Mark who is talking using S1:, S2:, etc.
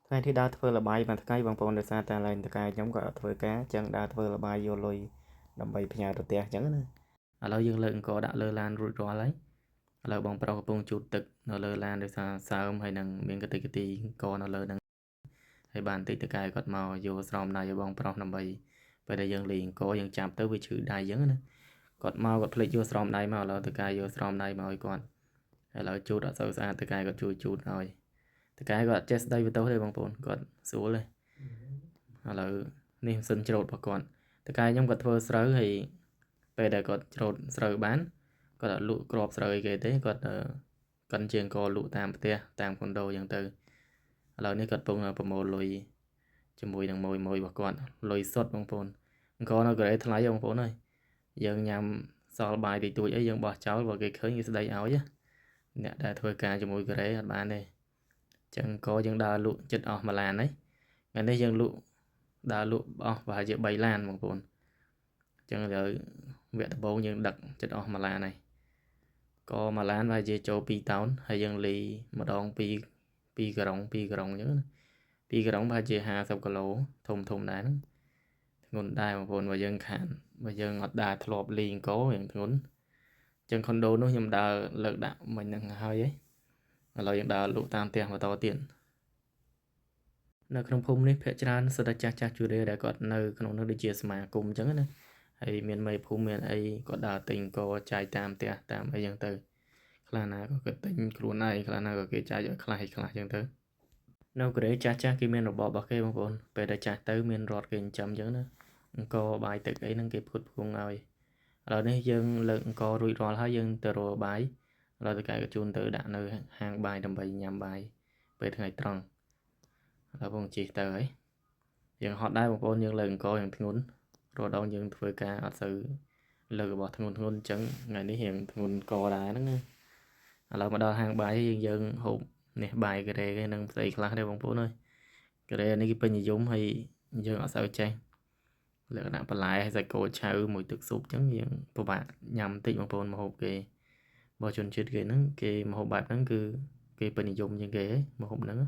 S1: ថ្ងៃទីដើរធ្វើល្បាយមួយថ្ងៃបងប្អូនដោយសារតែឡើងតកែខ្ញុំក៏ធ្វើការចឹងដើរធ្វើល្បាយយកលុយដើម្បីផ្ញើទៅផ្ទះចឹងណាឥឡូវយើងលើកអង្គដាក់លើឡានរួចរាល់ហើយឥឡូវបងប្រុសកំពុងជូតទឹកនៅលើឡានដោយសារសើមហើយនឹងមានកតិកទីអង្គនៅលើហ្នឹងហើយបានតិចតកែគាត់មកយកស្រោមដៃឲ្យបងប្រុសដើម្បីពេលដែលយើងលេងអង្គយើងចាប់ទៅវាឈឺដៃចឹងណាគាត់មកគាត់ភ្លេចយកស្រោមដៃមកឥឡូវតកែយកស្រោមដៃមកឲ្យគាត់ឥឡូវជូតអត់សូវស្អាតតកែគាត់ជួយជូតឲ្យតកែគាត់អត់ចេះស្ដីបន្ទោសទេបងប្អូនគាត់ស្រួលទេឥឡូវនេះម៉ាស៊ីនច្រូតរបស់គាត់តកែខ្ញុំគាត់ធ្វើស្រូវហើយពេលដែលគាត់ច្រូតស្រូវបានគាត់អត់លក់ក្របស្រូវអីគេទេគាត់កាន់ជាងកលក់តាមផ្ទះតាមខុនដូចឹងទៅឥឡូវនេះគាត់កំពុងប្រមូលលុយជាមួយនឹងម៉ួយរបស់គាត់លុយសុទ្ធបងប្អូនអង្គនៅកូរ៉េថ្លៃបងប្អូនអើយយើងញ៉ាំសល់បាយតិចតួចអីយើងបោះចោលបើគេឃើញគេស្ដីឲ្យអ្នកដែលធ្វើការជាមួយកូរ៉េអត់បានទេចឹងក៏យើងដើរលក់ចិត្តអស់មួយឡានហើយថ្ងៃនេះយើងលក់ដើរលក់អស់ប្រហែលជា3ឡានបងប្អូនចឹងឥឡូវវគ្គដំបូងយើងដឹកចិត្តអស់មួយឡានហើយក៏មួយឡានប្រហែលជាចូល2តោនហើយយើងលីម្ដង2ក្រុងចឹងណា2ក្រុងប្រហែលជា50គីឡូធំដែរហ្នឹងធ្ងន់ដែរបងប្អូនបើយើងខានបើយើងអត់ដើរធ្លាប់លីអង្គយ៉ាងធ្ងន់ចឹងខុនដូនោះខ្ញុំដើរលើកដាក់មិញហ្នឹងហើយឥឡូវយើងដើរលក់តាមផ្ទះបន្តទៀតនៅក្នុងភូមិនេះភាគច្រើនសុទ្ធតែចាស់ជឿរេដែលគាត់នៅក្នុងនោះដូចជាសមាគមអញ្ចឹងណាហើយមានមេភូមិមានអីគាត់ដើរទិញក៏ចាយតាមផ្ទះតាមអីចឹងទៅខ្លះណាក៏គាត់ទិញខ្លួនឯងខ្លះណាក៏គេចាយឲ្យខ្លះចឹងទៅនៅកូរ៉េចាស់គេមានរបបរបស់គេបងប្អូនពេលដែលចាស់ទៅមានរត់គេចិញ្ចឹមអញ្ចឹងណាអង្គបាយទឹកអីហ្នឹងគេផ្គត់ផ្គង់ឲ្យឥឡូវនេះយើងលើកអង្គរួចរាល់ហើយយើងទៅរកបាយឥឡូវតកែក៏ជូនទៅដាក់នៅហាងបាយដើម្បីញ៉ាំបាយពេលថ្ងៃត្រង់ឥឡូវបងជិះទៅហើយយើងហត់ដែរបងប្អូនយើងលើកអង្គយ៉ាងធ្ងន់រាល់ដងយើងធ្វើការអត់សូវលើករបស់ធ្ងន់អញ្ចឹងថ្ងៃនេះរៀងធ្ងន់កដែរហ្នឹងណាឥឡូវមកដល់ហាងបាយយើងហូបនេះបាយកូរ៉េគេនឹងស្អីខ្លះដែរបងប្អូនអើយកូរ៉េនេះគេពេញនិយមហើយយើងអត់សូវចេះលក្ខណៈបន្លែហើយសាច់គោឆៅមួយទឹកស៊ុបអញ្ចឹងយើងពិបាកញ៉ាំតិចបងប្អូនមកហូបគេបើជនជាតិគេហ្នឹងគេមកហូបបែបហ្នឹងគឺគេពេញនិយមជាងគេមកហូបហ្នឹង